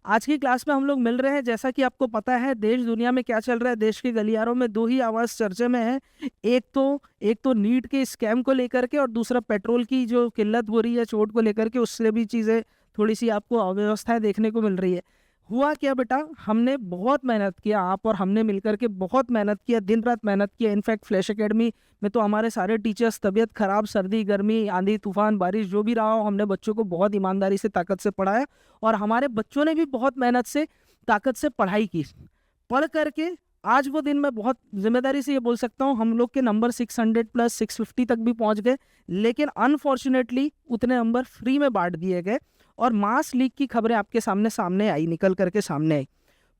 आज की क्लास में हम लोग मिल रहे हैं। जैसा कि आपको पता है देश दुनिया में क्या चल रहा है, देश के गलियारों में दो ही आवाज़ चर्चे में है। एक तो नीट के स्कैम को लेकर के, और दूसरा पेट्रोल की जो किल्लत हो रही है चोट को लेकर के, उससे भी चीज़ें थोड़ी सी आपको अव्यवस्थाएं देखने को मिल रही है। हुआ क्या बेटा, हमने बहुत मेहनत किया, आप और हमने मिलकर के बहुत मेहनत किया, दिन रात मेहनत किया। इनफैक्ट फ्लैश एकेडमी में तो हमारे सारे टीचर्स, तबीयत खराब, सर्दी गर्मी, आंधी तूफान, बारिश जो भी रहा हो, हमने बच्चों को बहुत ईमानदारी से, ताकत से पढ़ाया। और हमारे बच्चों ने भी बहुत मेहनत से, ताकत से पढ़ाई की। पढ़ करके आज वो दिन, मैं बहुत जिम्मेदारी से ये बोल सकता हूँ, हम लोग के नंबर 600 प्लस 650 तक भी पहुंच गए। लेकिन अनफॉर्चुनेटली उतने नंबर फ्री में बांट दिए गए, और मास लीक की खबरें आपके सामने सामने आई, निकल करके सामने आई।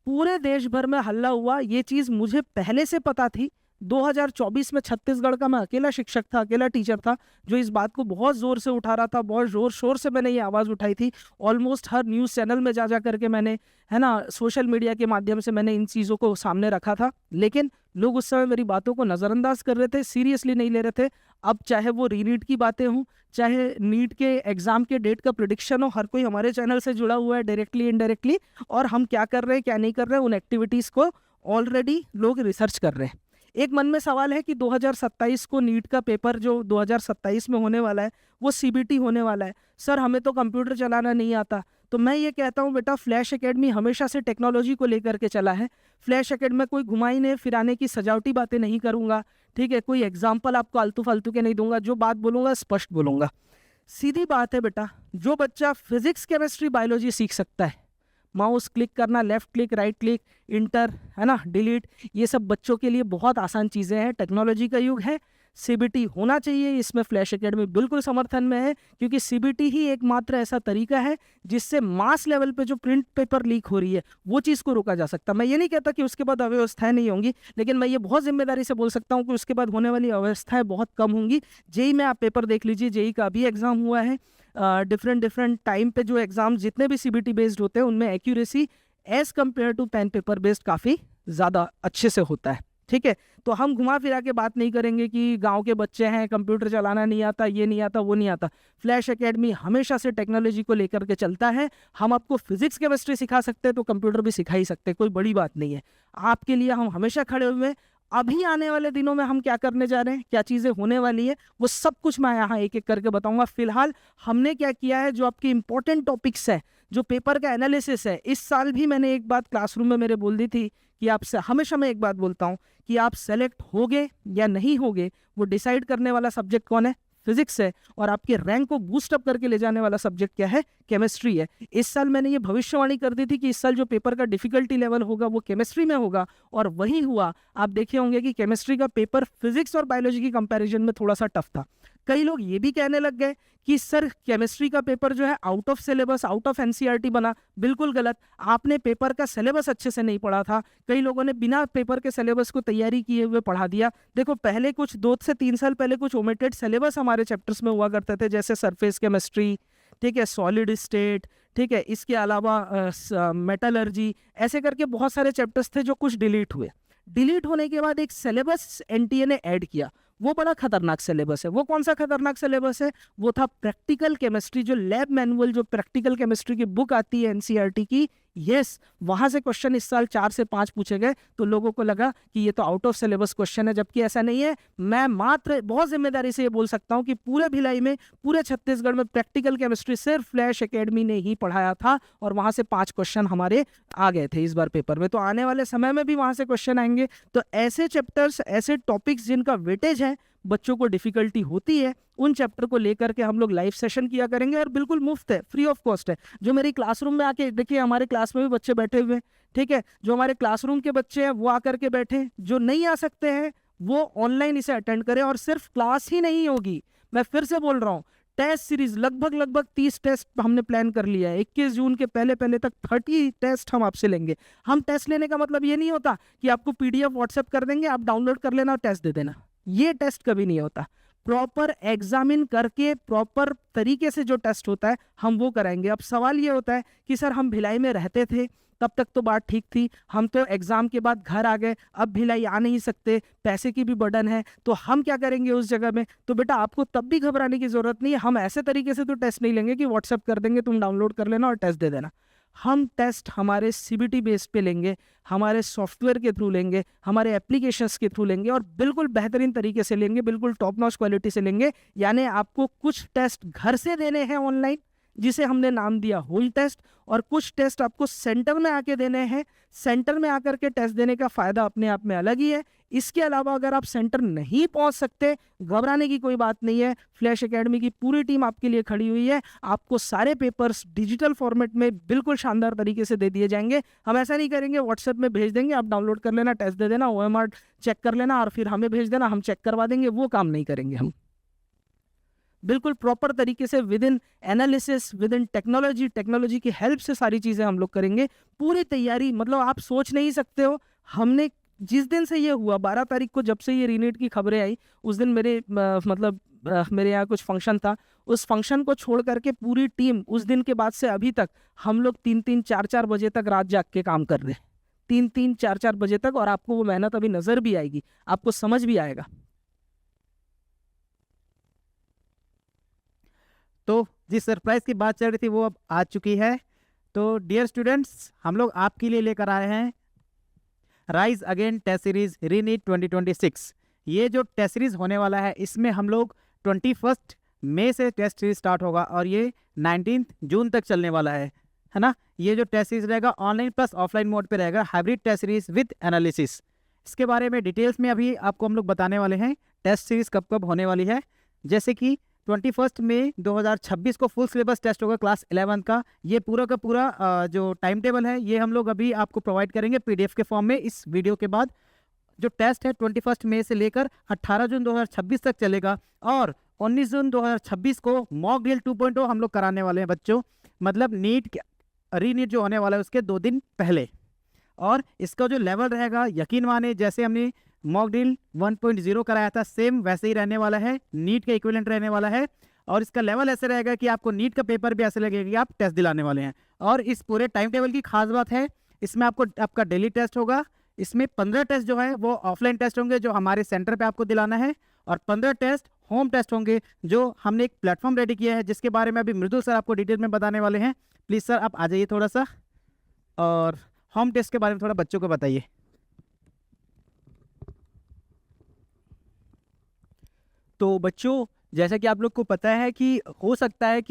पूरे देश भर में हल्ला हुआ। ये चीज़ मुझे पहले से पता थी। 2024 में छत्तीसगढ़ का मैं अकेला शिक्षक था, अकेला टीचर था, जो इस बात को बहुत ज़ोर से उठा रहा था। बहुत ज़ोर शोर से मैंने ये आवाज़ उठाई थी। ऑलमोस्ट हर न्यूज़ चैनल में जा जा करके मैंने, है ना, सोशल मीडिया के माध्यम से मैंने इन चीज़ों को सामने रखा था। लेकिन लोग उस समय मेरी बातों को नज़रअंदाज कर रहे थे, सीरियसली नहीं ले रहे थे। अब चाहे वो रीनीट की बातें हों, चाहे नीट के एग्ज़ाम के डेट का प्रिडिक्शन हो, हर कोई हमारे चैनल से जुड़ा हुआ है डायरेक्टली इनडायरेक्टली। और हम क्या कर रहे हैं, क्या नहीं कर रहे हैं, उन एक्टिविटीज़ को ऑलरेडी लोग रिसर्च कर रहे हैं। एक मन में सवाल है कि 2027 को नीट का पेपर जो 2027 में होने वाला है, वो सीबीटी होने वाला है। सर, हमें तो कंप्यूटर चलाना नहीं आता। तो मैं ये कहता हूँ बेटा, फ्लैश एकेडमी हमेशा से टेक्नोलॉजी को लेकर के चला है। फ्लैश एकेडमी में कोई घुमाईने फिराने की सजावटी बातें नहीं करूँगा, ठीक है। कोई एग्जाम्पल आपको आलतू फालतू के नहीं दूंगा। जो बात बोलूँगा स्पष्ट बोलूँगा। सीधी बात है बेटा, जो बच्चा फिजिक्स केमिस्ट्री बायोलॉजी सीख सकता है, माउस क्लिक करना, left click, right click, inter, है ना, डिलीट, ये सब बच्चों के लिए बहुत आसान चीज़ें हैं। टेक्नोलॉजी का युग है, सीबीटी होना चाहिए। इसमें फ्लैश एकेडमी बिल्कुल समर्थन में है, क्योंकि सीबीटी ही एकमात्र ऐसा तरीका है जिससे मास लेवल पे जो प्रिंट पेपर लीक हो रही है, वो चीज़ को रोका जा सकता। मैं ये नहीं कहता कि उसके बाद अव्यवस्थाएं नहीं होंगी, लेकिन मैं ये बहुत जिम्मेदारी से बोल सकता हूँ कि उसके बाद होने वाली अव्यवस्थाएं बहुत कम होंगी। जेई में आप पेपर देख लीजिए, जेई का अभी एग्जाम हुआ है। डिफरेंट टाइम पे जो एग्जाम जितने भी सीबीटी बेस्ड होते हैं, उनमें accuracy as compared to pen paper based काफ़ी ज़्यादा अच्छे से होता है, ठीक है। तो हम घुमा फिरा के बात नहीं करेंगे कि गांव के बच्चे हैं, कंप्यूटर चलाना नहीं आता, ये नहीं आता, वो नहीं आता। फ्लैश एकेडमी हमेशा से टेक्नोलॉजी को लेकर के चलता है। हम आपको फिजिक्स केमिस्ट्री सिखा सकते हैं तो कंप्यूटर भी सिखा ही सकते हैं, कोई बड़ी बात नहीं है। आपके लिए हम हमेशा खड़े हुए हैं। अभी आने वाले दिनों में हम क्या करने जा रहे हैं, क्या चीज़ें होने वाली है, वो सब कुछ मैं यहाँ एक एक करके बताऊंगा। फिलहाल हमने क्या किया है, जो आपके इंपॉर्टेंट टॉपिक्स है, जो पेपर का एनालिसिस है। इस साल भी मैंने एक बात क्लासरूम में मेरे बोल दी थी कि आपसे हमेशा मैं एक बात बोलता हूँ कि आप सेलेक्ट होगे या नहीं होगे, वो डिसाइड करने वाला सब्जेक्ट कौन है, फिजिक्स है। और आपके रैंक को बूस्ट अप करके ले जाने वाला सब्जेक्ट क्या है, केमिस्ट्री है। इस साल मैंने ये भविष्यवाणी कर दी थी कि इस साल जो पेपर का डिफिकल्टी लेवल होगा वो केमिस्ट्री में होगा, और वही हुआ। आप देखे होंगे कि केमिस्ट्री का पेपर फिजिक्स और बायोलॉजी की कंपैरिजन में थोड़ा सा टफ था। कई लोग ये भी कहने लग गए कि सर केमिस्ट्री का पेपर जो है out of syllabus, out of NCERT बना। बिल्कुल गलत। आपने पेपर का सिलेबस अच्छे से नहीं पढ़ा था। कई लोगों ने बिना पेपर के सिलेबस को तैयारी किए हुए पढ़ा दिया। देखो, पहले कुछ 2 से 3 साल पहले कुछ ओमिटेड सिलेबस हमारे चैप्टर्स में हुआ करते थे, जैसे सरफेस केमिस्ट्री, ठीक है, सॉलिड स्टेट, ठीक है, इसके अलावा मेटलर्जी, ऐसे करके बहुत सारे चैप्टर्स थे जो कुछ डिलीट हुए। डिलीट होने के बाद एक सिलेबस एनटीए ने ऐड किया। वो बड़ा खतरनाक सिलेबस है। वो कौन सा खतरनाक सिलेबस है, वो था प्रैक्टिकल केमिस्ट्री। जो लैब मैनुअल, जो प्रैक्टिकल केमिस्ट्री की बुक आती है एनसीईआरटी की, यस, वहां से क्वेश्चन इस साल 4 से 5 पूछे गए। तो लोगों को लगा कि ये तो आउट ऑफ सिलेबस क्वेश्चन है, जबकि ऐसा नहीं है। मैं मात्र बहुत जिम्मेदारी से ये बोल सकता हूँ कि पूरे भिलाई में, पूरे छत्तीसगढ़ में प्रैक्टिकल केमिस्ट्री सिर्फ फ्लैश एकेडमी ने ही पढ़ाया था, और वहां से 5 क्वेश्चन हमारे आ गए थे इस बार पेपर में। तो आने वाले समय में भी वहां से क्वेश्चन आएंगे। तो ऐसे चैप्टर्स, ऐसे टॉपिक्स जिनका वेटेज है, बच्चों को डिफिकल्टी होती है, उन चैप्टर को लेकर के हम लोग लाइव सेशन किया करेंगे, और बिल्कुल मुफ्त है, फ्री ऑफ कॉस्ट है। जो मेरी क्लासरूम में आके देखिए, हमारे क्लास में भी बच्चे बैठे हुए हैं, ठीक है। जो हमारे क्लासरूम के बच्चे हैं वो आकर के बैठे, जो नहीं आ सकते हैं वो ऑनलाइन इसे अटेंड करें। और सिर्फ क्लास ही नहीं होगी, मैं फिर से बोल रहा हूँ, टेस्ट सीरीज लगभग 30 टेस्ट हमने प्लान कर लिया है। 21 जून के पहले पहले तक 30 टेस्ट हम आपसे लेंगे। हम टेस्ट लेने का मतलब ये नहीं होता कि आपको पीडीएफ व्हाट्सएप कर देंगे, आप डाउनलोड कर लेना और टेस्ट दे देना। ये टेस्ट कभी नहीं होता। प्रॉपर एग्जामिन करके, प्रॉपर तरीके से जो टेस्ट होता है हम वो कराएंगे। अब सवाल ये होता है कि सर हम भिलाई में रहते थे, तब तक तो बात ठीक थी, हम तो एग्जाम के बाद घर आ गए, अब भिलाई आ नहीं सकते, पैसे की भी बर्डन है, तो हम क्या करेंगे उस जगह में। तो बेटा आपको तब भी घबराने की जरूरत नहीं है। हम ऐसे तरीके से तो टेस्ट नहीं लेंगे कि व्हाट्सएप कर देंगे, तुम डाउनलोड कर लेना और टेस्ट दे देना। हम टेस्ट हमारे सीबीटी बेस पे लेंगे, हमारे सॉफ्टवेयर के थ्रू लेंगे, हमारे एप्लीकेशंस के थ्रू लेंगे और बिल्कुल बेहतरीन तरीके से लेंगे, बिल्कुल टॉप नॉच क्वालिटी से लेंगे। यानी आपको कुछ टेस्ट घर से देने हैं ऑनलाइन, जिसे हमने नाम दिया होल टेस्ट, और कुछ टेस्ट आपको सेंटर में आके देने हैं। सेंटर में आकर के टेस्ट देने का फ़ायदा अपने आप में अलग ही है। इसके अलावा अगर आप सेंटर नहीं पहुंच सकते, घबराने की कोई बात नहीं है। फ्लैश एकेडमी की पूरी टीम आपके लिए खड़ी हुई है। आपको सारे पेपर्स डिजिटल फॉर्मेट में बिल्कुल शानदार तरीके से दे दिए जाएंगे। हम ऐसा नहीं करेंगे व्हाट्सएप में भेज देंगे, आप डाउनलोड कर लेना, टेस्ट दे देना, OMR चेक कर लेना और फिर हमें भेज देना, हम चेक करवा देंगे। वो काम नहीं करेंगे हम। बिल्कुल प्रॉपर तरीके से with in analysis, with in technology की हेल्प से सारी चीज़ें हम लोग करेंगे। पूरी तैयारी, मतलब आप सोच नहीं सकते हो। हमने जिस दिन से ये हुआ, 12 तारीख को जब से ये रीनीट की खबरें आई, उस दिन मेरे यहाँ कुछ फंक्शन था। उस फंक्शन को छोड़ करके पूरी टीम उस दिन के बाद से अभी तक हम लोग 3-3, 4-4 बजे तक रात जाग के काम कर रहे हैं, 3-3, 4-4 बजे तक। और आपको वो मेहनत अभी नज़र भी आएगी, आपको समझ भी आएगा। तो जिस सरप्राइज की बात चल रही थी वो अब आ चुकी है। तो डियर स्टूडेंट्स, हम लोग आपके लिए लेकर आए हैं rise again test series re NEET 2026। ये जो टेस्ट सीरीज होने वाला है, इसमें हम लोग 21 मई से टेस्ट सीरीज स्टार्ट होगा और ये 19 जून तक चलने वाला है ना। ये जो टेस्ट सीरीज रहेगा ऑनलाइन प्लस ऑफलाइन मोड पे रहेगा, hybrid test series with analysis. इसके बारे में डिटेल्स में अभी आपको हम लोग बताने वाले हैं, टेस्ट सीरीज कब कब होने वाली है। जैसे कि 21 मई 2026 को फुल सिलेबस टेस्ट होगा क्लास 11 का। ये पूरा का पूरा जो टाइम टेबल है ये हम लोग अभी आपको प्रोवाइड करेंगे पीडीएफ के फॉर्म में इस वीडियो के बाद। जो टेस्ट है 21 मई से लेकर 18 जून 2026 तक चलेगा और 19 जून 2026 को मॉक ड्रिल 2.0 हम लोग कराने वाले हैं बच्चों। मतलब नीट रीनीट जो होने वाला है उसके 2 दिन पहले। और इसका जो लेवल रहेगा, यकीन माने जैसे हमने मॉक ड्रिल 1.0 कराया था, सेम वैसे ही रहने वाला है, नीट का इक्विवेलेंट रहने वाला है। और इसका लेवल ऐसे रहेगा कि आपको नीट का पेपर भी ऐसे लगेगा कि आप टेस्ट दिलाने वाले हैं। और इस पूरे टाइम टेबल की खास बात है, इसमें आपका डेली टेस्ट होगा। इसमें 15 टेस्ट जो है वो ऑफलाइन टेस्ट होंगे जो हमारे सेंटर पे आपको दिलाना है, और 15 टेस्ट होम टेस्ट होंगे जो हमने एक प्लेटफॉर्म रेडी किया है जिसके बारे में अभी मृदुल सर आपको डिटेल में बताने वाले हैं। प्लीज़ सर आप आ जाइए थोड़ा सा, और होम टेस्ट के बारे में थोड़ा बच्चों को बताइए। तो बच्चों, जैसा कि आप लोग को पता है कि हो सकता है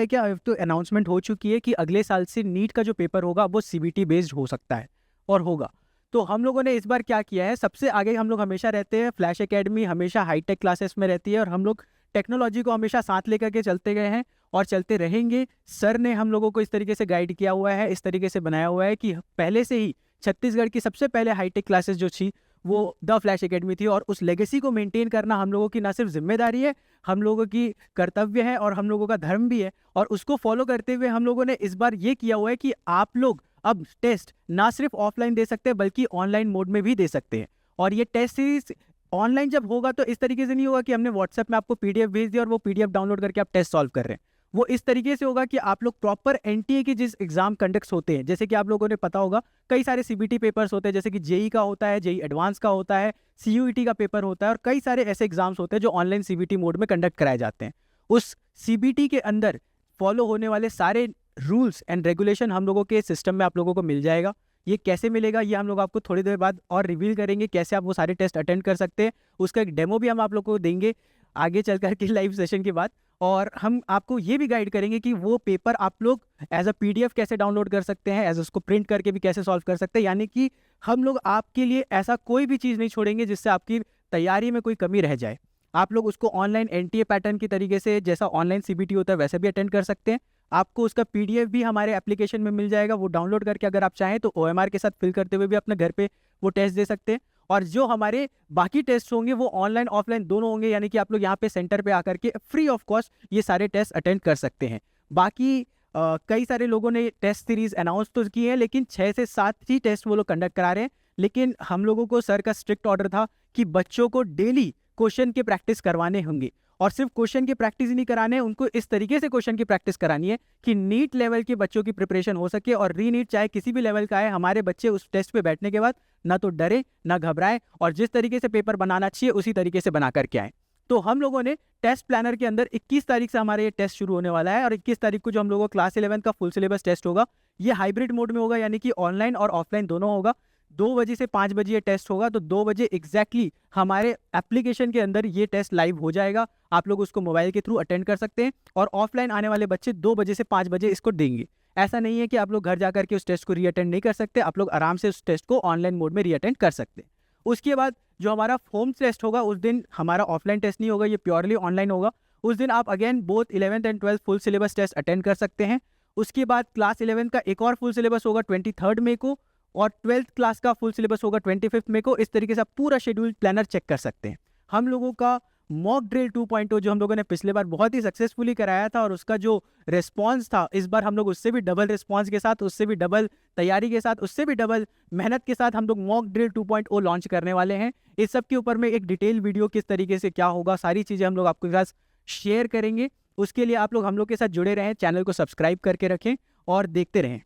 क्या, अब तो अनाउंसमेंट हो चुकी है कि अगले साल से नीट का जो पेपर होगा वो सीबीटी बेस्ड हो सकता है और होगा। तो हम लोगों ने इस बार क्या किया है, सबसे आगे हम लोग हमेशा रहते हैं, फ्लैश एकेडमी हमेशा हाईटेक क्लासेस में रहती है और हम लोग टेक्नोलॉजी को हमेशा साथ लेकर के चलते गए हैं और चलते रहेंगे। सर ने हम लोगों को इस तरीके से गाइड किया हुआ है, इस तरीके से बनाया हुआ है कि पहले से ही छत्तीसगढ़ की सबसे पहले हाईटेक क्लासेस जो थी वो द फ्लैश एकेडमी थी। और उस लेगेसी को मेंटेन करना हम लोगों की ना सिर्फ जिम्मेदारी है, हम लोगों की कर्तव्य है और हम लोगों का धर्म भी है। और उसको फॉलो करते हुए हम लोगों ने इस बार ये किया हुआ है कि आप लोग अब टेस्ट ना सिर्फ ऑफलाइन दे सकते हैं बल्कि ऑनलाइन मोड में भी दे सकते हैं। और ये टेस्ट सीरीज ऑनलाइन जब होगा तो इस तरीके से नहीं होगा कि हमने व्हाट्सएप में आपको पीडीएफ भेज दिया और वो पीडीएफ डाउनलोड करके आप टेस्ट सॉल्व कर रहे हैं। वो इस तरीके से होगा कि आप लोग प्रॉपर एनटीए के जिस एग्जाम कंडक्ट होते हैं, जैसे कि आप लोगों ने पता होगा कई सारे सीबीटी पेपर्स होते हैं, जैसे कि जेई का होता है, जेई एडवांस का होता है, सीयूईटी का पेपर होता है और कई सारे ऐसे एग्जाम्स होते हैं जो ऑनलाइन सीबीटी मोड में कंडक्ट कराए जाते हैं। उस सीबीटी के अंदर फॉलो होने वाले सारे रूल्स एंड रेगुलेशन हम लोगों के सिस्टम में आप लोगों को मिल जाएगा। ये कैसे मिलेगा ये हम लोग आपको थोड़ी देर बाद और रिवील करेंगे, कैसे आप वो सारे टेस्ट अटेंड कर सकते हैं। उसका एक डेमो भी हम आप लोगों को देंगे आगे चल कर के लाइव सेशन के बाद। और हम आपको ये भी गाइड करेंगे कि वो पेपर आप लोग एज अ पीडीएफ कैसे डाउनलोड कर सकते हैं, एज उसको प्रिंट करके भी कैसे सॉल्व कर सकते हैं। यानी कि हम लोग आपके लिए ऐसा कोई भी चीज़ नहीं छोड़ेंगे जिससे आपकी तैयारी में कोई कमी रह जाए। आप लोग उसको ऑनलाइन एनटीए पैटर्न की तरीके से जैसा ऑनलाइन सीबीटी होता है वैसे भी अटेंड कर सकते हैं। आपको उसका पीडीएफ भी हमारे एप्लीकेशन में मिल जाएगा, वो डाउनलोड करके अगर आप चाहें तो ओएमआर के साथ फिल करते हुए भी अपने घर पे वो टेस्ट दे सकते हैं। और जो हमारे बाकी टेस्ट होंगे वो ऑनलाइन ऑफलाइन दोनों होंगे, यानी कि आप लोग यहाँ पे सेंटर पे आकर के फ्री ऑफ कॉस्ट ये सारे टेस्ट अटेंड कर सकते हैं। बाकी कई सारे लोगों ने टेस्ट सीरीज अनाउंस तो की है, लेकिन 6 से 7 ही टेस्ट वो लोग कंडक्ट करा रहे हैं। लेकिन हम लोगों को सर का स्ट्रिक्ट ऑर्डर था कि बच्चों को डेली क्वेश्चन के प्रैक्टिस करवाने होंगे, और सिर्फ क्वेश्चन की प्रैक्टिस ही नहीं कराने, उनको इस तरीके से क्वेश्चन की प्रैक्टिस करानी है कि नीट लेवल के बच्चों की प्रिपरेशन हो सके। और रीनीट चाहे किसी भी लेवल का है, हमारे बच्चे उस टेस्ट पे बैठने के बाद ना तो डरे ना घबराए और जिस तरीके से पेपर बनाना चाहिए उसी तरीके से बना करके आए। तो हम लोगों ने टेस्ट प्लानर के अंदर 21 तारीख से हमारे ये टेस्ट शुरू होने वाला है, और 21 तारीख को जो हम लोगों को क्लास 11 का फुल सिलेबस टेस्ट होगा, ये हाइब्रिड मोड में होगा, यानी कि ऑनलाइन और ऑफलाइन दोनों होगा। 2 बजे से 5 बजे ये टेस्ट होगा, तो 2 बजे एग्जैक्टली हमारे एप्लीकेशन के अंदर ये टेस्ट लाइव हो जाएगा। आप लोग उसको मोबाइल के थ्रू अटेंड कर सकते हैं, और ऑफलाइन आने वाले बच्चे 2 बजे से 5 बजे इसको देंगे। ऐसा नहीं है कि आप लोग घर जाकर के उस टेस्ट को रीअटेंड नहीं कर सकते, आप लोग आराम से उस टेस्ट को ऑनलाइन मोड में रीअटेंड कर सकते हैं। उसके बाद जो हमारा होम टेस्ट होगा, उस दिन हमारा ऑफलाइन टेस्ट नहीं होगा, ये प्योरली ऑनलाइन होगा। उस दिन आप again both 11th and 12th full syllabus test attend कर सकते हैं। उसके बाद क्लास 11 का एक और फुल सिलेबस होगा 23 मई को, और 12th क्लास का फुल सिलेबस होगा 25 मई को। इस तरीके से आप पूरा शेड्यूल प्लानर चेक कर सकते हैं। हम लोगों का मॉक ड्रिल 2.0 जो हम लोगों ने पिछले बार बहुत ही सक्सेसफुली कराया था, और उसका जो रिस्पांस था, इस बार हम लोग उससे भी डबल रिस्पांस के साथ, उससे भी डबल तैयारी के साथ, उससे भी डबल मेहनत के साथ हम लोग मॉक ड्रिल 2.0 लॉन्च करने वाले हैं। इस सब के ऊपर में एक डिटेल वीडियो किस तरीके से क्या होगा, सारी चीज़ें हम लोग आपके साथ शेयर करेंगे। उसके लिए आप लोग हम लोग के साथ जुड़े रहें, चैनल को सब्सक्राइब करके रखें और देखते रहें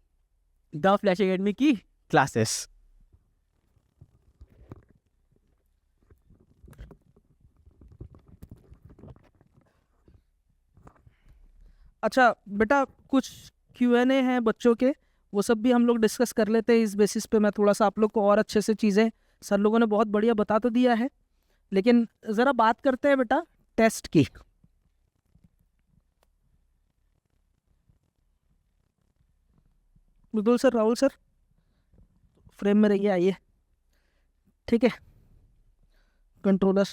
द फ्लैश एकेडमी की क्लासेस। अच्छा बेटा, कुछ Q&A हैं बच्चों के, वो सब भी हम लोग डिस्कस कर लेते हैं। इस बेसिस पे मैं थोड़ा सा आप लोग को और अच्छे से चीज़ें, सर लोगों ने बहुत बढ़िया बता तो दिया है, लेकिन ज़रा बात करते हैं बेटा टेस्ट की। मृदुल सर, राहुल सर, फ्रेम में रहिए, आइए, ठीक है। कंट्रोलर,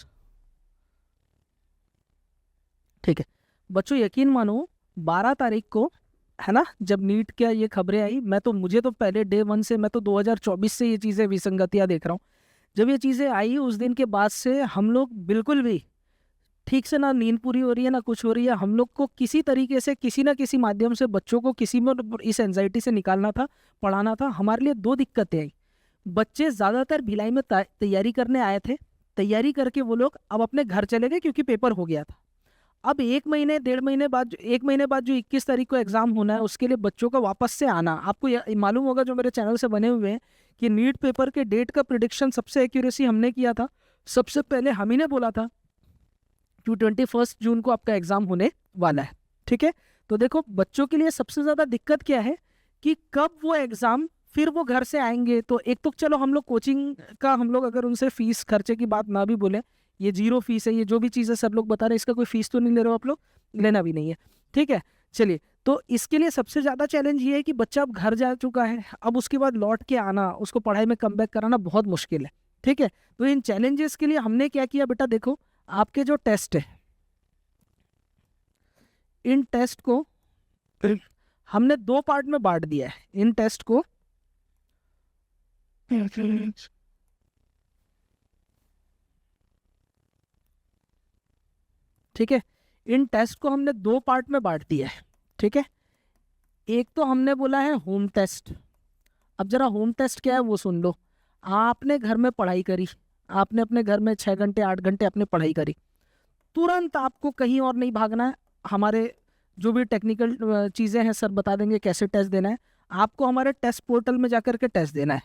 ठीक है बच्चों, यकीन मानो 12 तारीख को, है ना, जब नीट क्या ये खबरें आई, मुझे तो पहले डे 1 से, मैं तो 2024 से ये चीज़ें विसंगतियाँ देख रहा हूँ। जब ये चीज़ें आई उस दिन के बाद से हम लोग बिल्कुल भी ठीक से ना नींद पूरी हो रही है ना कुछ हो रही है। हम लोग को किसी तरीके से, किसी ना किसी माध्यम से बच्चों को किसी में इस एंजाइटी से निकालना था, पढ़ाना था। हमारे लिए 2 दिक्कतें आई। बच्चे ज़्यादातर भिलाई में तैयारी करने आए थे, तैयारी करके वो लोग अब अपने घर चले गए क्योंकि पेपर हो गया था। अब 1 महीने 1.5 महीने बाद, 1 महीने बाद जो 21 तारीख को एग्जाम होना है, उसके लिए बच्चों का वापस से आना, आपको मालूम होगा जो मेरे चैनल से बने हुए हैं कि नीट पेपर के डेट का प्रिडिक्शन सबसे एक्यूरेसी हमने किया था। सबसे पहले हम ही ने बोला था कि 21 जून को आपका एग्जाम होने वाला है, ठीक है। तो देखो बच्चों के लिए सबसे ज़्यादा दिक्कत क्या है कि कब वो एग्ज़ाम, फिर वो घर से आएंगे। तो एक तो चलो हम लोग कोचिंग का, हम लोग अगर उनसे फीस खर्चे की बात ना भी बोले, ये 0 फीस है, ये जो भी चीज़ें सर लोग बता रहे हैं, इसका कोई फीस तो नहीं ले रहे हो आप लोग, लेना भी नहीं है, ठीक है। चलिए, तो इसके लिए सबसे ज़्यादा चैलेंज ये है कि बच्चा अब घर जा चुका है, अब उसके बाद लौट के आना, उसको पढ़ाई में कमबैक कराना बहुत मुश्किल है, ठीक है। तो इन चैलेंजेस के लिए हमने क्या किया बेटा, देखो आपके जो टेस्ट है, इन टेस्ट को हमने 2 पार्ट में बांट दिया है। इन टेस्ट को ठीक है, इन टेस्ट को हमने 2 पार्ट में बांट दिया है, ठीक है। एक तो हमने बोला है होम टेस्ट। अब जरा होम टेस्ट क्या है वो सुन लो। आपने घर में पढ़ाई करी, आपने अपने घर में 6 घंटे 8 घंटे अपने पढ़ाई करी, तुरंत आपको कहीं और नहीं भागना है। हमारे जो भी टेक्निकल चीज़ें हैं सर बता देंगे कैसे टेस्ट देना है। आपको हमारे टेस्ट पोर्टल में जाकर के टेस्ट देना है,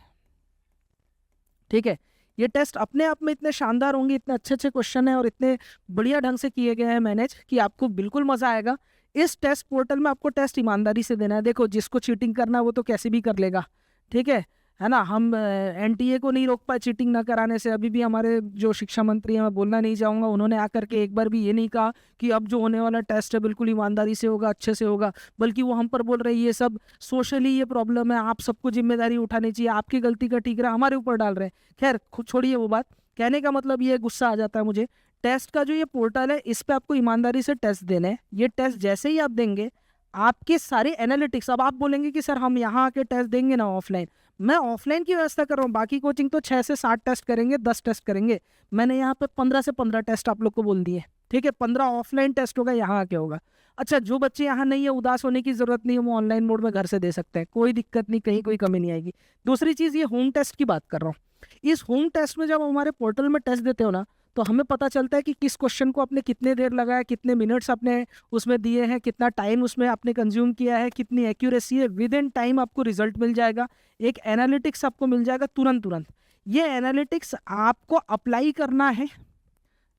ठीक है। ये टेस्ट अपने आप में इतने शानदार होंगे, इतने अच्छे अच्छे क्वेश्चन हैं और इतने बढ़िया ढंग से किए गए हैं मैनेज, कि आपको बिल्कुल मज़ा आएगा। इस टेस्ट पोर्टल में आपको टेस्ट ईमानदारी से देना है। देखो जिसको चीटिंग करना है वो तो कैसे भी कर लेगा, ठीक है ना। हम एनटीए को नहीं रोक पाए चीटिंग ना कराने से। अभी भी हमारे जो शिक्षा मंत्री हैं, मैं बोलना नहीं चाहूँगा, उन्होंने आकर के एक बार भी ये नहीं कहा कि अब जो होने वाला टेस्ट है बिल्कुल ईमानदारी से होगा, अच्छे से होगा, बल्कि वो हम पर बोल रहे हैं ये सब सोशली ये प्रॉब्लम है, आप सबको जिम्मेदारी उठानी चाहिए, आपकी गलती का ठीकरा हमारे ऊपर डाल रहे हैं। खैर छोड़िए वो बात, कहने का मतलब ये गुस्सा आ जाता है मुझे। टेस्ट का जो ये पोर्टल है, इस पर आपको ईमानदारी से टेस्ट देने हैं। ये टेस्ट जैसे ही आप देंगे, आपके सारे एनालिटिक्स, अब आप बोलेंगे कि सर हम यहाँ आके टेस्ट देंगे ना ऑफलाइन, मैं ऑफलाइन की व्यवस्था कर रहा हूँ। बाकी कोचिंग तो 6 से 7 टेस्ट करेंगे, 10 टेस्ट करेंगे, मैंने यहाँ पे 15 से 15 टेस्ट आप लोग को बोल दिए, ठीक है। 15 ऑफलाइन टेस्ट होगा, यहाँ आके होगा। अच्छा, जो बच्चे यहाँ नहीं है, उदास होने की जरूरत नहीं है, वो ऑनलाइन मोड में घर से दे सकते हैं, कोई दिक्कत नहीं, कहीं कोई कमी नहीं आएगी। दूसरी चीज़, ये होम टेस्ट की बात कर रहा हूँ। इस होम टेस्ट में जब हमारे पोर्टल में टेस्ट देते हो ना, तो हमें पता चलता है कि किस क्वेश्चन को आपने कितने देर लगाया, कितने मिनट्स आपने उसमें दिए हैं, कितना टाइम उसमें आपने कंज्यूम किया है, कितनी एक्यूरेसी है। विद इन टाइम आपको रिजल्ट मिल जाएगा, एक एनालिटिक्स आपको मिल जाएगा तुरंत। ये एनालिटिक्स आपको अप्लाई करना है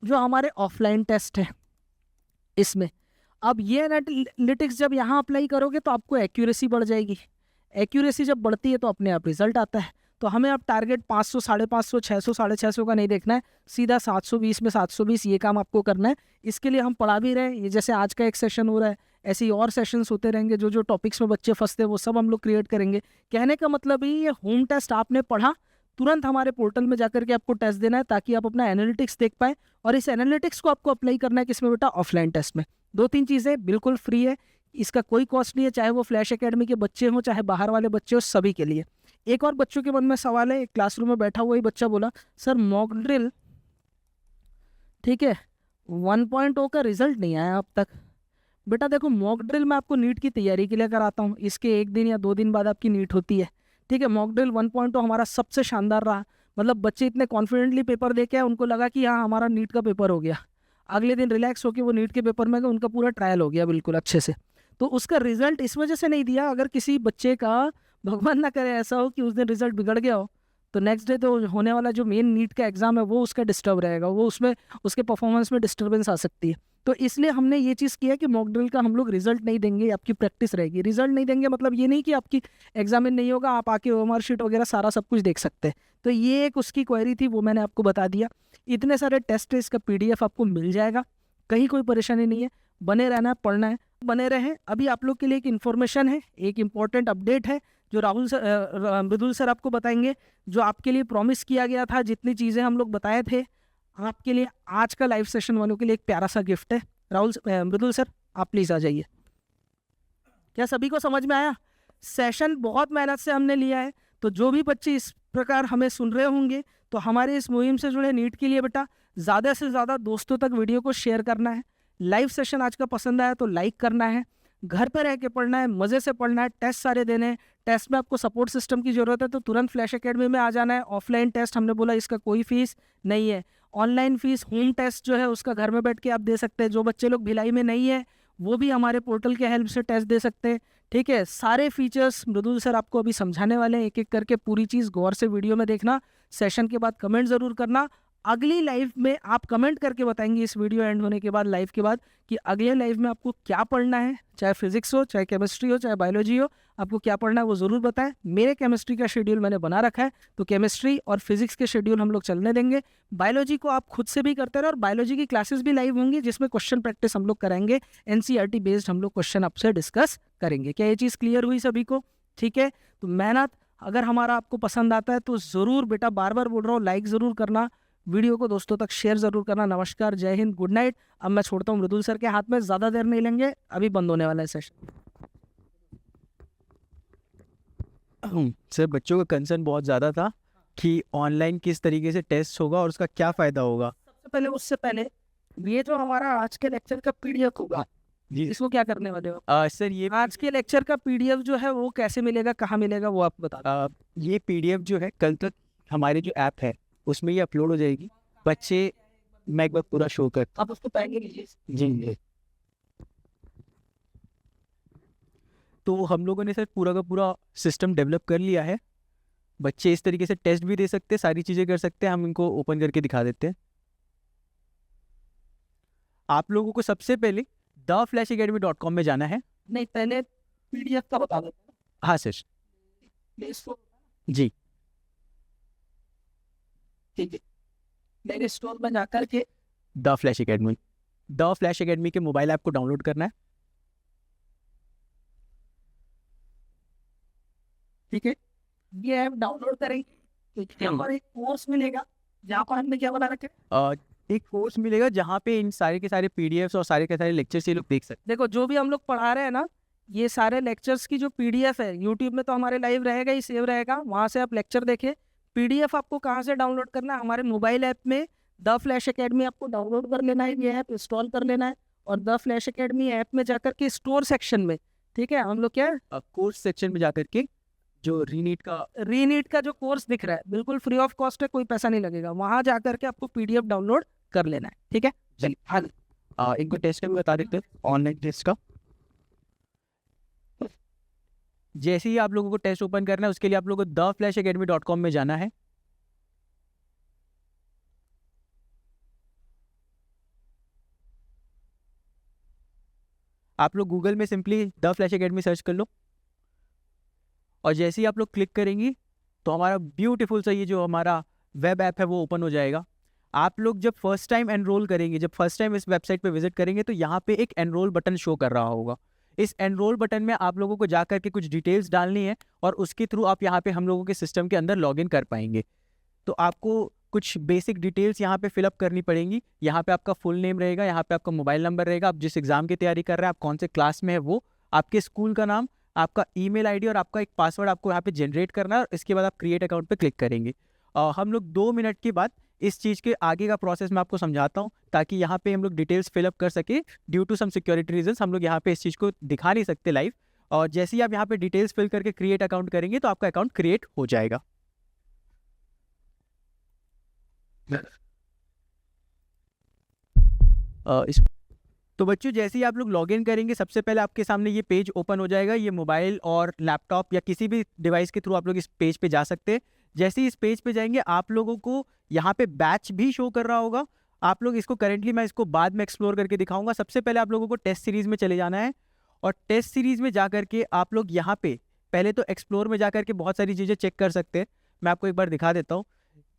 जो हमारे ऑफलाइन टेस्ट है इसमें। अब ये एनालिटिक्स जब यहाँ अप्लाई करोगे तो आपको एक्यूरेसी बढ़ जाएगी। एक्यूरेसी जब बढ़ती है तो अपने आप रिजल्ट आता है। तो हमें अब टारगेट 500, 550, 600, 650 का नहीं देखना है, सीधा 720 में 720 ये काम आपको करना है। इसके लिए हम पढ़ा भी रहे हैं, ये जैसे आज का एक सेशन हो रहा है, ऐसे ही और सेशंस होते रहेंगे। जो जो टॉपिक्स में बच्चे फंसते हैं वो सब हम लोग क्रिएट करेंगे। कहने का मतलब ये होम टेस्ट आपने पढ़ा, तुरंत हमारे पोर्टल में जाकर के आपको टेस्ट देना है ताकि आप अपना एनालिटिक्स देख पाए। और इस एनालिटिक्स को आपको अप्लाई करना है किसमें बेटा? ऑफलाइन टेस्ट में। 2-3 चीज़ें बिल्कुल फ्री है, इसका कोई कॉस्ट नहीं है, चाहे वो फ्लैश एकेडमी के बच्चे हों चाहे बाहर वाले बच्चे हो, सभी के लिए। एक और बच्चों के मन में सवाल है, एक क्लासरूम में बैठा हुआ ही बच्चा बोला, सर मॉक ड्रिल ठीक है 1.0 का रिजल्ट नहीं आया अब तक। बेटा देखो, मॉक ड्रिल मैं आपको नीट की तैयारी के लिए कराता हूँ, इसके 1 दिन या 2 दिन बाद आपकी नीट होती है। ठीक है, मॉक ड्रिल 1.0 हमारा सबसे शानदार रहा। मतलब बच्चे इतने कॉन्फिडेंटली पेपर दे के आए, उनको लगा कि हाँ हमारा नीट का पेपर हो गया। अगले दिन रिलैक्स होकर वो नीट के पेपर में गए, उनका पूरा ट्रायल हो गया बिल्कुल अच्छे से। तो उसका रिजल्ट इस वजह से नहीं दिया, अगर किसी बच्चे का भगवान ना करे ऐसा हो कि उस दिन रिजल्ट बिगड़ गया हो, तो नेक्स्ट डे तो होने वाला जो मेन नीट का एग्जाम है वो उसका डिस्टर्ब रहेगा, वो उसमें उसके परफॉर्मेंस में डिस्टर्बेंस आ सकती है। तो इसलिए हमने ये चीज़ किया कि मॉक ड्रिल का हम लोग रिजल्ट नहीं देंगे, आपकी प्रैक्टिस रहेगी। रिजल्ट नहीं देंगे मतलब ये नहीं कि आपकी एग्जामिन नहीं होगा, आप आके ओएमआर शीट वगैरह सारा सब कुछ देख सकते हैं। तो ये एक उसकी क्वेरी थी, वो मैंने आपको बता दिया। इतने सारे टेस्ट है, इसका PDF आपको मिल जाएगा, कहीं कोई परेशानी नहीं है। बने रहना है, पढ़ना है, बने रहें। अभी आप लोग के लिए एक इन्फॉर्मेशन है, एक इम्पॉर्टेंट अपडेट है जो मृदुल सर आपको बताएंगे, जो आपके लिए प्रॉमिस किया गया था। जितनी चीज़ें हम लोग बताए थे आपके लिए, आज का लाइव सेशन वालों के लिए एक प्यारा सा गिफ्ट है। मृदुल सर आप प्लीज़ आ जाइए। क्या सभी को समझ में आया? सेशन बहुत मेहनत से हमने लिया है, तो जो भी बच्चे इस प्रकार हमें सुन रहे होंगे तो हमारे इस मुहिम से जुड़े नीट के लिए बेटा ज़्यादा से ज़्यादा दोस्तों तक वीडियो को शेयर करना है। लाइव सेशन आज का पसंद आया तो लाइक करना है, घर पर रह के पढ़ना है, मज़े से पढ़ना है, टेस्ट सारे देने हैं। टेस्ट में आपको सपोर्ट सिस्टम की ज़रूरत है तो तुरंत फ्लैश एकेडमी में आ जाना है। ऑफलाइन टेस्ट हमने बोला इसका कोई फीस नहीं है। ऑनलाइन फीस होम टेस्ट जो है उसका घर में बैठ के आप दे सकते हैं। जो बच्चे लोग भिलाई में नहीं है वो भी हमारे पोर्टल के हेल्प से टेस्ट दे सकते हैं। ठीक है, सारे फीचर्स मृदुल सर आपको अभी समझाने वाले हैं, एक एक करके पूरी चीज़ गौर से वीडियो में देखना। सेशन के बाद कमेंट ज़रूर करना। अगली लाइव में आप कमेंट करके बताएंगे इस वीडियो एंड होने के बाद, लाइव के बाद, कि अगले लाइव में आपको क्या पढ़ना है, चाहे फिजिक्स हो, चाहे केमिस्ट्री हो, चाहे बायोलॉजी हो, आपको क्या पढ़ना है वो ज़रूर बताएं। मेरे केमिस्ट्री का शेड्यूल मैंने बना रखा है, तो केमिस्ट्री और फिजिक्स के शेड्यूल हम लोग चलने देंगे। बायोलॉजी को आप खुद से भी करते रहे, और बायोलॉजी की क्लासेस भी लाइव होंगी जिसमें क्वेश्चन प्रैक्टिस हम लोग कराएंगे। NCERT बेस्ड हम लोग क्वेश्चन आपसे डिस्कस करेंगे। क्या ये चीज़ क्लियर हुई सभी को? ठीक है, तो मेहनत अगर हमारा आपको पसंद आता है तो ज़रूर बेटा, बार बार बोल रहा हूँ, लाइक ज़रूर करना, वीडियो को दोस्तों तक शेयर ज़रूर करना। नमस्कार, जय हिंद, गुड नाइट। अब मैं छोड़ता हूँ मृदुल सर के हाथ में, ज़्यादा देर नहीं लेंगे, अभी बंद होने वाला है सेशन। सर बच्चों का कंसर्न बहुत ज़्यादा था कि ऑनलाइन किस तरीके से टेस्ट होगा और उसका क्या फ़ायदा होगा। सबसे पहले, उससे पहले, ये जो हमारा आज के लेक्चर का PDF होगा, जी इसको क्या करने वाले हो? सर ये आज के लेक्चर का PDF जो है वो कैसे मिलेगा, कहाँ मिलेगा, वो आप बता दो। ये PDF जो है कल तक हमारे जो ऐप है उसमें ये अपलोड हो जाएगी। बच्चे, मैं एक बार पूरा शो कर, आप उसको पहले लीजिए। जी। तो हम लोगों ने सर पूरा का पूरा सिस्टम डेवलप कर लिया है। बच्चे इस तरीके से टेस्ट भी दे सकते हैं, सारी चीज़ें कर सकते हैं। हम इनको ओपन करके दिखा देते हैं। आप लोगों को सबसे पहले theflashacademy.com में जाना है। नहीं, पहले PDF का बता दो। हाँ सर, जी ठीक है, मेरे स्टोर में जाकर के द फ्लैश एकेडमी के मोबाइल ऐप को डाउनलोड करना है। ठीक है, ये ऐप डाउनलोड करेंगे तो यहाँ पर एक कोर्स मिलेगा जहाँ पर हमने क्या बना रखे। एक कोर्स मिलेगा जहाँ पे इन सारे के सारे PDFs और सारे के सारे लेक्चर्स ये लोग देख सकते देखो, जो भी हम लोग पढ़ा रहे हैं ना, ये सारे लेक्चर्स की जो PDF है, यूट्यूब में तो हमारे लाइव रहेगा ही, सेव रहेगा, वहाँ से आप लेक्चर देखें। PDF आपको कहाँ से डाउनलोड करना है? हमारे मोबाइल ऐप में द फ्लैश एकेडमी आपको डाउनलोड कर लेना है, ये ऐप इंस्टॉल कर लेना है, और द फ्लैश एकेडमी ऐप में जाकर के स्टोर सेक्शन में, ठीक है, हम लोग क्या कोर्स सेक्शन में जाकर के जो रीनीट का जो कोर्स दिख रहा है बिल्कुल फ्री ऑफ कॉस्ट है, कोई पैसा नहीं लगेगा, वहाँ जाकर के आपको PDF डाउनलोड कर लेना है। ठीक है, चलिए हाँ, इनको टेस्ट का भी बता देते हैं, ऑनलाइन टेस्ट का। जैसे ही आप लोगों को टेस्ट ओपन करना है उसके लिए आप लोगों को theflashacademy.com में जाना है। आप लोग गूगल में simply the flash academy search कर लो, और जैसे ही आप लोग क्लिक करेंगी तो हमारा ब्यूटीफुल सा ये जो हमारा वेब ऐप है वो ओपन हो जाएगा। आप लोग जब फर्स्ट टाइम एनरोल करेंगे, जब फर्स्ट टाइम इस वेबसाइट पे विजिट करेंगे, तो यहाँ पे एक एनरोल बटन शो कर रहा होगा। इस एनरोल बटन में आप लोगों को जाकर के कुछ डिटेल्स डालनी है और उसके थ्रू आप यहाँ पे हम लोगों के सिस्टम के अंदर लॉगिन कर पाएंगे। तो आपको कुछ बेसिक डिटेल्स यहाँ पे फिलअप करनी पड़ेंगी। यहाँ पे आपका फुल नेम रहेगा, यहाँ पे आपका मोबाइल नंबर रहेगा, आप जिस एग्जाम की तैयारी कर रहे हैं, आप कौन से क्लास में है वो, आपके स्कूल का नाम, आपका ईमेल आईडी और आपका एक पासवर्ड आपको यहाँ पे जनरेट करना है। और इसके बाद आप क्रिएट अकाउंट पे क्लिक करेंगे। हम लोग 2 मिनट के बाद इस चीज़ के आगे का प्रोसेस मैं आपको समझाता हूँ, ताकि यहाँ पे हम लोग डिटेल्स फिलअप कर सके। Due to some security reasons हम लोग यहाँ पे इस चीज़ को दिखा नहीं सकते लाइव। और जैसे ही आप यहाँ पे डिटेल्स फिल करके क्रिएट अकाउंट करेंगे तो आपका अकाउंट क्रिएट हो जाएगा। इस तो बच्चों जैसे ही आप लोग लॉगिन करेंगे, सबसे पहले आपके सामने ये पेज ओपन हो जाएगा। ये मोबाइल और लैपटॉप या किसी भी डिवाइस के थ्रू आप लोग इस पेज पे जा सकते हैं। जैसे ही इस पेज पे जाएंगे आप लोगों को यहाँ पे बैच भी शो कर रहा होगा। आप लोग इसको करेंटली, मैं इसको बाद में एक्सप्लोर करके दिखाऊंगा। सबसे पहले आप लोगों को टेस्ट सीरीज में चले जाना है और टेस्ट सीरीज में जा करके आप लोग यहाँ पे पहले तो एक्सप्लोर में जा करके बहुत सारी चीज़ें चेक कर सकते हैं। मैं आपको एक बार दिखा देता हूँ।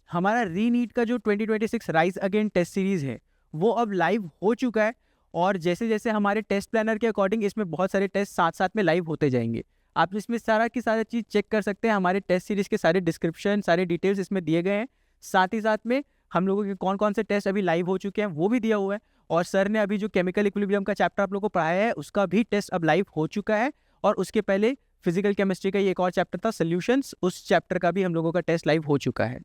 हमारा रीनीट का जो 2026 राइज अगेन टेस्ट सीरीज है वो अब लाइव हो चुका है। और जैसे जैसे हमारे टेस्ट प्लानर के अकॉर्डिंग इसमें बहुत सारे टेस्ट साथ साथ में लाइव होते जाएंगे। आप इसमें सारा की सारा चीज़ चेक कर सकते हैं। हमारे टेस्ट सीरीज के सारे डिस्क्रिप्शन, सारे डिटेल्स इसमें दिए गए हैं। साथ ही साथ में हम लोगों के कौन कौन से टेस्ट अभी लाइव हो चुके हैं वो भी दिया हुआ है। और सर ने अभी जो केमिकल इक्विलिब्रियम का चैप्टर आप लोगों को पढ़ाया है उसका भी टेस्ट अब लाइव हो चुका है। और उसके पहले फिजिकल केमिस्ट्री का ये एक और चैप्टर था सॉल्यूशंस, उस चैप्टर का भी हम लोगों का टेस्ट लाइव हो चुका है।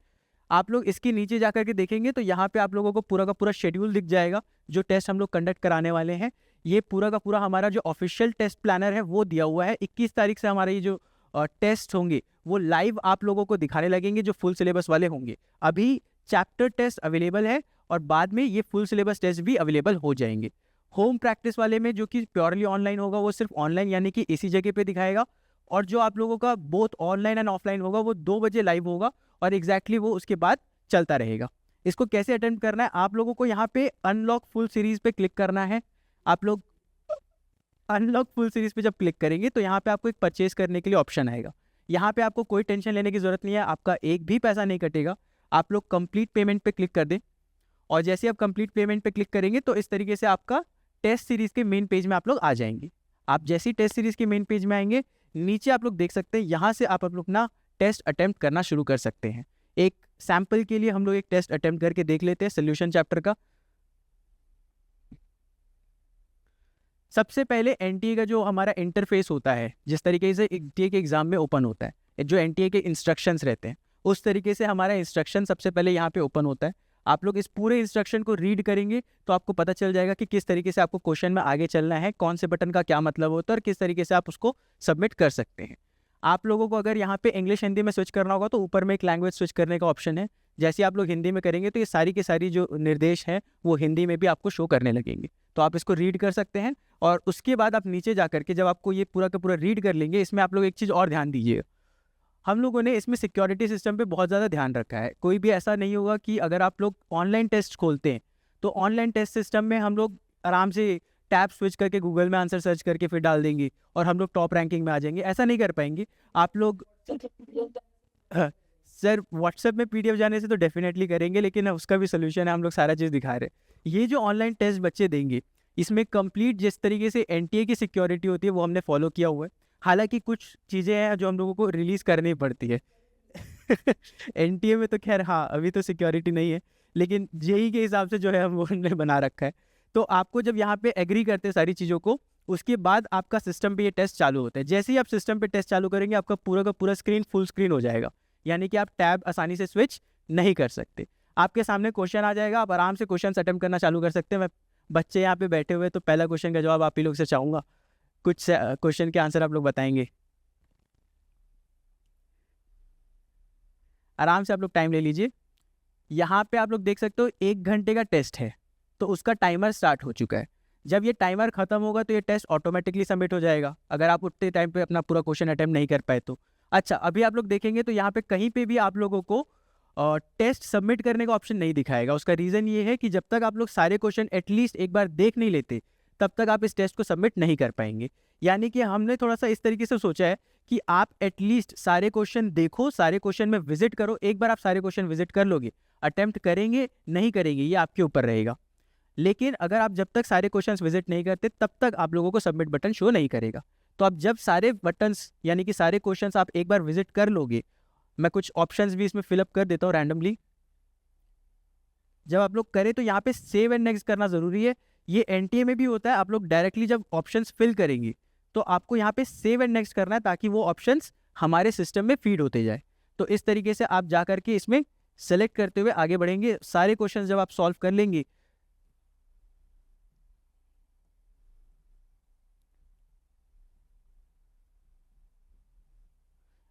आप लोग इसके नीचे जाकर के देखेंगे तो यहाँ पे आप लोगों को पूरा का पूरा शेड्यूल दिख जाएगा जो टेस्ट हम लोग कंडक्ट कराने वाले हैं। ये पूरा का पूरा हमारा जो ऑफिशियल टेस्ट प्लानर है वो दिया हुआ है। 21 तारीख से हमारे ये जो टेस्ट होंगे वो लाइव आप लोगों को दिखाने लगेंगे, जो फुल सिलेबस वाले होंगे। अभी चैप्टर टेस्ट अवेलेबल है और बाद में ये फुल सिलेबस टेस्ट भी अवेलेबल हो जाएंगे। होम प्रैक्टिस वाले में जो कि प्योरली ऑनलाइन होगा वो सिर्फ ऑनलाइन यानी कि इसी जगह पे दिखाएगा। और जो आप लोगों का बोथ ऑनलाइन एंड ऑफलाइन होगा वो 2 बजे लाइव होगा और एग्जैक्टली वो उसके बाद चलता रहेगा। इसको कैसे अटेम्प्ट करना है, आप लोगों को यहाँ पे अनलॉक फुल सीरीज पे क्लिक करना है। आप लोग अनलॉक फुल सीरीज पे जब क्लिक करेंगे तो यहाँ पे आपको एक परचेज करने के लिए ऑप्शन आएगा। यहाँ पे आपको कोई टेंशन लेने की जरूरत नहीं है, आपका एक भी पैसा नहीं कटेगा। आप लोग कंप्लीट पेमेंट पे क्लिक कर दें और जैसे आप कंप्लीट पेमेंट पे क्लिक करेंगे तो इस तरीके से आपका टेस्ट सीरीज के मेन पेज में आप लोग आ जाएंगे। आप जैसे ही टेस्ट सीरीज के मेन पेज में आएंगे, नीचे आप लोग देख सकते हैं, यहाँ से आप लोग ना टेस्ट अटेम्प्ट करना शुरू कर सकते हैं। एक सैंपल के लिए हम लोग एक टेस्ट अटेम्प्ट करके देख लेते हैं सोल्यूशन चैप्टर का। सबसे पहले एनटीए का जो हमारा इंटरफेस होता है, जिस तरीके से एनटीए के एग्जाम में ओपन होता है, जो एनटीए के इंस्ट्रक्शंस रहते हैं उस तरीके से हमारा इंस्ट्रक्शन सबसे पहले यहाँ पे ओपन होता है। आप लोग इस पूरे इंस्ट्रक्शन को रीड करेंगे तो आपको पता चल जाएगा कि किस तरीके से आपको क्वेश्चन में आगे चलना है, कौन से बटन का क्या मतलब होता है और किस तरीके से आप उसको सबमिट कर सकते हैं। आप लोगों को अगर यहाँ पे इंग्लिश हिंदी में स्विच करना होगा तो ऊपर में एक लैंग्वेज स्विच करने का ऑप्शन है। जैसे आप लोग हिंदी में करेंगे तो ये सारी की सारी जो निर्देश हैं वो हिंदी में भी आपको शो करने लगेंगे, तो आप इसको रीड कर सकते हैं। और उसके बाद आप नीचे जा करके जब आपको ये पूरा का पूरा रीड कर लेंगे, इसमें आप लोग एक चीज़ और ध्यान दीजिए, हम लोगों ने इसमें सिक्योरिटी सिस्टम पे बहुत ज़्यादा ध्यान रखा है। कोई भी ऐसा नहीं होगा कि अगर आप लोग ऑनलाइन टेस्ट खोलते हैं तो ऑनलाइन टेस्ट सिस्टम में हम लोग आराम से टैब स्विच करके गूगल में आंसर सर्च करके फिर डाल देंगे और हम लोग टॉप रैंकिंग में आ जाएंगे। ऐसा नहीं कर पाएंगे आप लोग। सर व्हाट्सएप में पीडीएफ जाने से तो डेफिनेटली करेंगे, लेकिन उसका भी सोल्यूशन है, हम लोग सारा चीज़ दिखा रहे हैं। ये जो ऑनलाइन टेस्ट बच्चे देंगे इसमें कंप्लीट जिस तरीके से एनटीए की सिक्योरिटी होती है वो हमने फॉलो किया हुआ है। हालांकि कुछ चीज़ें हैं जो हम लोगों को रिलीज़ करनी पड़ती है। एनटीए में तो खैर हाँ अभी तो सिक्योरिटी नहीं है, लेकिन जेई के हिसाब से जो है हम हमने बना रखा है। तो आपको जब यहाँ पे एग्री करते हैं सारी चीज़ों को, उसके बाद आपका सिस्टम पे ये टेस्ट चालू होता है। जैसे ही आप सिस्टम पे टेस्ट चालू करेंगे आपका पूरा का पूरा स्क्रीन फुल स्क्रीन हो जाएगा, यानी कि आप टैब आसानी से स्विच नहीं कर सकते। आपके सामने क्वेश्चन आ जाएगा, आप आराम से क्वेश्चन अटेम्प्ट करना चालू कर सकते हैं। मैं बच्चे यहाँ पे बैठे हुए तो पहला क्वेश्चन का जवाब आप ही लोग से चाहूँगा, कुछ क्वेश्चन के आंसर आप लोग बताएंगे। आराम से आप लोग टाइम ले लीजिए। यहाँ पे आप लोग देख सकते हो 1 घंटे का टेस्ट है तो उसका टाइमर स्टार्ट हो चुका है। जब ये टाइमर खत्म होगा तो ये टेस्ट ऑटोमेटिकली सबमिट हो जाएगा, अगर आप उतने टाइम पे अपना पूरा क्वेश्चन अटेम्प्ट नहीं कर पाए तो। अच्छा, अभी आप लोग देखेंगे तो यहाँ पे कहीं पे भी आप लोगों को टेस्ट सबमिट करने का ऑप्शन नहीं दिखाएगा। उसका रीज़न ये है कि जब तक आप लोग सारे क्वेश्चन एटलीस्ट एक बार देख नहीं लेते तब तक आप इस टेस्ट को सबमिट नहीं कर पाएंगे। यानी कि हमने थोड़ा सा इस तरीके से सोचा है कि आप एटलीस्ट सारे क्वेश्चन देखो, सारे क्वेश्चन में विजिट करो। एक बार आप सारे क्वेश्चन विजिट कर लोगे, अटेम्प्ट करेंगे नहीं करेंगे ये आपके ऊपर रहेगा, लेकिन अगर आप जब तक सारे क्वेश्चंस विजिट नहीं करते तब तक आप लोगों को सबमिट बटन शो नहीं करेगा। तो आप जब सारे बटन्स यानी कि सारे क्वेश्चंस आप एक बार विजिट कर लोगे, मैं कुछ ऑप्शंस भी इसमें फिलअप कर देता हूँ रैंडमली। जब आप लोग करें तो यहाँ पे सेव एंड नेक्स्ट करना जरूरी है। ये एनटीए में भी होता है, आप लोग डायरेक्टली जब ऑप्शंस फिल करेंगे तो आपको यहाँ पे सेव एंड नेक्स्ट करना है ताकि वो ऑप्शंस हमारे सिस्टम में फीड होते जाए। तो इस तरीके से आप जा करके इसमें सेलेक्ट करते हुए आगे बढ़ेंगे। सारे क्वेश्चन जब आप सॉल्व कर लेंगे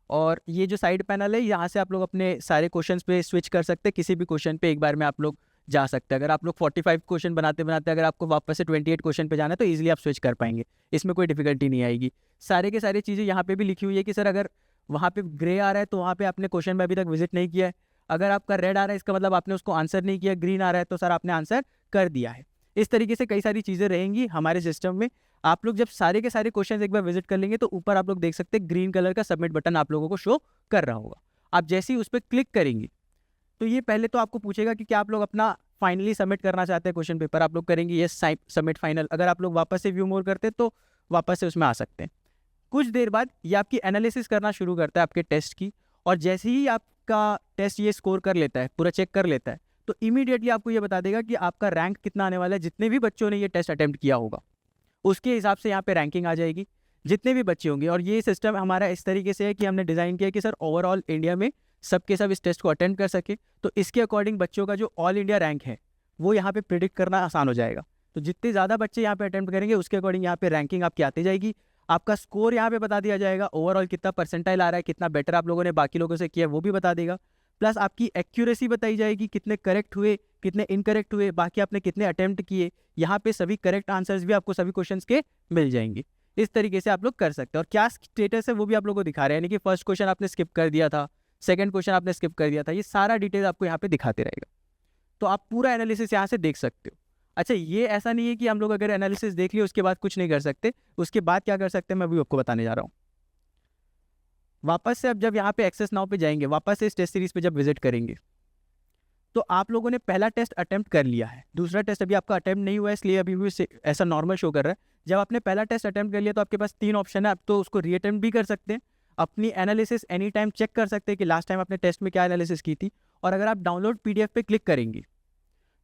और ये जो साइड पैनल है यहाँ से आप लोग अपने सारे क्वेश्चंस पे स्विच कर सकते हैं। किसी भी क्वेश्चन पे एक बार में आप लोग जा सकते हैं। अगर आप लोग 45 क्वेश्चन बनाते बनाते अगर आपको वापस से 28 क्वेश्चन पे जाना है तो इजीली आप स्विच कर पाएंगे, इसमें कोई डिफिकल्टी नहीं आएगी। सारे के सारी चीज़ें यहाँ पे भी लिखी हुई है कि सर अगर वहाँ पे ग्रे आ रहा है तो वहाँ पे आपने क्वेश्चन में अभी तक विजिट नहीं किया है। अगर आपका रेड आ रहा है इसका मतलब आपने उसको आंसर नहीं किया, ग्रीन आ रहा है तो सर आपने आंसर कर दिया है। इस तरीके से कई सारी चीज़ें रहेंगी हमारे सिस्टम में। आप लोग जब सारे के सारे क्वेश्चन एक बार विजिट कर लेंगे तो ऊपर आप लोग देख सकते हैं ग्रीन कलर का सबमिट बटन आप लोगों को शो कर रहा होगा। आप जैसे ही उस पर क्लिक करेंगे तो ये पहले तो आपको पूछेगा कि क्या आप लोग अपना फाइनली सबमिट करना चाहते हैं क्वेश्चन पेपर। आप लोग करेंगे ये सबमिट फाइनल। अगर आप लोग वापस से व्यू मोर करते हैं तो वापस से उसमें आ सकते हैं। कुछ देर बाद ये आपकी एनालिसिस करना शुरू करता है आपके टेस्ट की, और जैसे ही आपका टेस्ट ये स्कोर कर लेता है, पूरा चेक कर लेता है, तो इमीडिएटली आपको ये बता देगा कि आपका रैंक कितना आने वाला है। जितने भी बच्चों ने ये टेस्ट अटेम्प्ट किया होगा उसके हिसाब से यहाँ पे रैंकिंग आ जाएगी, जितने भी बच्चे होंगे। और ये सिस्टम हमारा इस तरीके से है कि हमने डिज़ाइन किया कि सर ओवरऑल इंडिया में सबके सब इस टेस्ट को अटेम्प्ट कर सके। तो इसके अकॉर्डिंग बच्चों का जो ऑल इंडिया रैंक है वो यहाँ पे प्रिडिक्ट करना आसान हो जाएगा। तो जितने ज़्यादा बच्चे यहाँ पे अटेम्प्ट करेंगे उसके अकॉर्डिंग यहाँ पे रैंकिंग आपकी आती जाएगी। आपका स्कोर यहाँ पे बता दिया जाएगा, ओवरऑल कितना परसेंटाइल आ रहा है, कितना बेटर आप लोगों ने बाकी लोगों से किया वो भी बता देगा। प्लस आपकी एक्यूरेसी बताई जाएगी, कितने करेक्ट हुए, कितने इनकरेक्ट हुए, बाकी आपने कितने अटेम्प्ट किए। यहाँ पे सभी करेक्ट आंसर्स भी आपको सभी क्वेश्चंस के मिल जाएंगे। इस तरीके से आप लोग कर सकते हैं। और क्या स्टेटस है वो भी आप लोगों को दिखा रहे हैं, यानी कि फर्स्ट क्वेश्चन आपने स्किप कर दिया था, सेकंड क्वेश्चन आपने स्किप कर दिया था, ये सारा डिटेल आपको यहाँ पे दिखाते रहेगा। तो आप पूरा एनालिसिस यहाँ से देख सकते हो। अच्छा, ये ऐसा नहीं है कि हम लोग अगर एनालिसिस देख लिया उसके बाद कुछ नहीं कर सकते। उसके बाद क्या कर सकते हैं मैं अभी आपको बताने जा रहा हूँ। वापस से अब जब यहाँ पे एक्सेस नाउ पे जाएंगे, वापस से इस टेस्ट सीरीज पे जब विजिट करेंगे तो आप लोगों ने पहला टेस्ट अटेम्प्ट कर लिया है, दूसरा टेस्ट अभी आपका अटेम्प्ट नहीं हुआ है इसलिए अभी भी ऐसा नॉर्मल शो कर रहा है। जब आपने पहला टेस्ट अटेम्प्ट कर लिया तो आपके पास 3 ऑप्शन है। आप तो उसको रीअटेम्प्ट भी कर सकते हैं, अपनी एनालिसिस एनी टाइम चेक कर सकते हैं कि लास्ट टाइम आपने टेस्ट में क्या एनालिसिस की थी। और अगर आप डाउनलोड PDF पे क्लिक करेंगे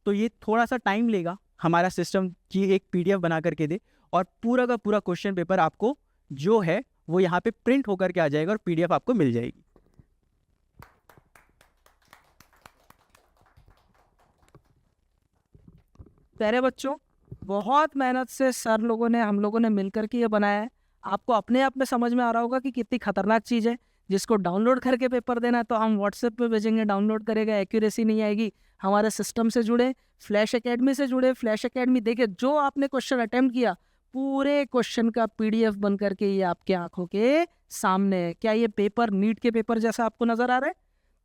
तो ये थोड़ा सा टाइम लेगा, हमारा सिस्टम की एक PDF बना करके दे, और पूरा का पूरा क्वेश्चन पेपर आपको जो है वो यहाँ पे प्रिंट होकर के आ जाएगा और PDF आपको मिल जाएगी। प्यारे बच्चों, बहुत मेहनत से सर लोगों ने हम लोगों ने मिलकर के ये बनाया है। आपको अपने आप में समझ में आ रहा होगा कि कितनी खतरनाक चीज़ है। जिसको डाउनलोड करके पेपर देना है तो हम व्हाट्सएप पे भेजेंगे, डाउनलोड करेगा, एक्यूरेसी नहीं आएगी। हमारे सिस्टम से जुड़े, फ्लैश एकेडमी से जुड़े, फ्लैश एकेडमी देखिए जो आपने क्वेश्चन अटेम्प्ट किया पूरे क्वेश्चन का PDF बन करके ये आपके आंखों के सामने है। क्या ये पेपर नीट के पेपर जैसा आपको नजर आ रहा है?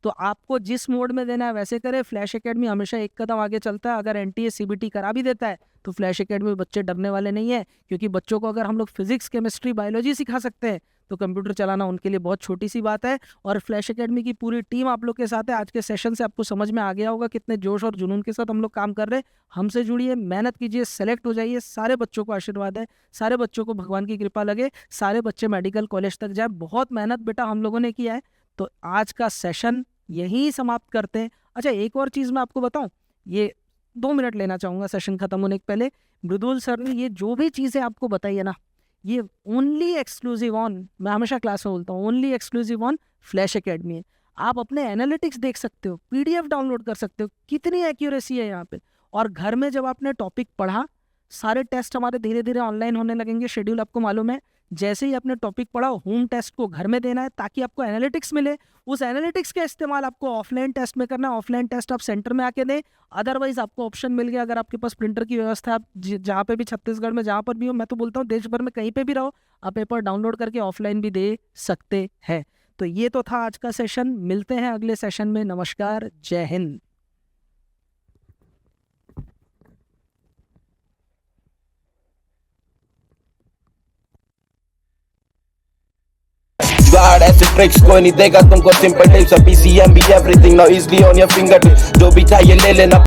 तो आपको जिस मोड में देना है वैसे करें। फ्लैश एकेडमी हमेशा एक कदम आगे चलता है। अगर NTA CBT करा भी देता है तो फ्लैश एकेडमी बच्चे डरने वाले नहीं है, क्योंकि बच्चों को अगर हम लोग फिजिक्स, केमिस्ट्री, बायोलॉजी सिखा सकते हैं तो कंप्यूटर चलाना उनके लिए बहुत छोटी सी बात है। और फ्लैश एकेडमी की पूरी टीम आप लोग के साथ है। आज के सेशन से आपको समझ में आ गया होगा कितने जोश और जुनून के साथ हम लोग काम कर रहे हैं। हमसे जुड़िए, मेहनत कीजिए, सेलेक्ट हो जाइए। सारे बच्चों को आशीर्वाद है, सारे बच्चों को भगवान की कृपा लगे, सारे बच्चे मेडिकल कॉलेज तक जाए। बहुत मेहनत बेटा हम लोगों ने किया है। तो आज का सेशन यहीं समाप्त करते हैं। अच्छा, एक और चीज़ मैं आपको बताऊं, ये 2 मिनट लेना चाहूँगा सेशन खत्म होने के पहले। मृदुल सर ने ये जो भी चीज़ें आपको बताई है ना, ये ओनली एक्सक्लूसिव ऑन, मैं हमेशा क्लास में बोलता हूँ, only exclusive on flash academy है। आप अपने एनालिटिक्स देख सकते हो, PDF डाउनलोड कर सकते हो, कितनी एक्यूरेसी है यहाँ पे। और घर में जब आपने टॉपिक पढ़ा, सारे टेस्ट हमारे धीरे धीरे ऑनलाइन होने लगेंगे, शेड्यूल आपको मालूम है। जैसे ही आपने टॉपिक पढ़ा, होम टेस्ट को घर में देना है ताकि आपको एनालिटिक्स मिले। उस एनालिटिक्स का इस्तेमाल आपको ऑफलाइन टेस्ट में करना है। ऑफलाइन टेस्ट आप सेंटर में आके दें, अदरवाइज आपको ऑप्शन मिल गया, अगर आपके पास प्रिंटर की व्यवस्था है, आप जहाँ पे भी, छत्तीसगढ़ में जहाँ पर भी हो, मैं तो बोलता हूँ देश भर में कहीं पे भी रहो, आप पेपर डाउनलोड करके ऑफलाइन भी दे सकते हैं। तो ये तो था आज का सेशन। मिलते हैं अगले सेशन में। नमस्कार, जय हिंद। जुगाड़ ऐसे ट्रिक्स कोई नहीं देगा तुमको सिंपल टिप्स, PCM भी everything now easily on your finger, जो भी चाहिए ले लेना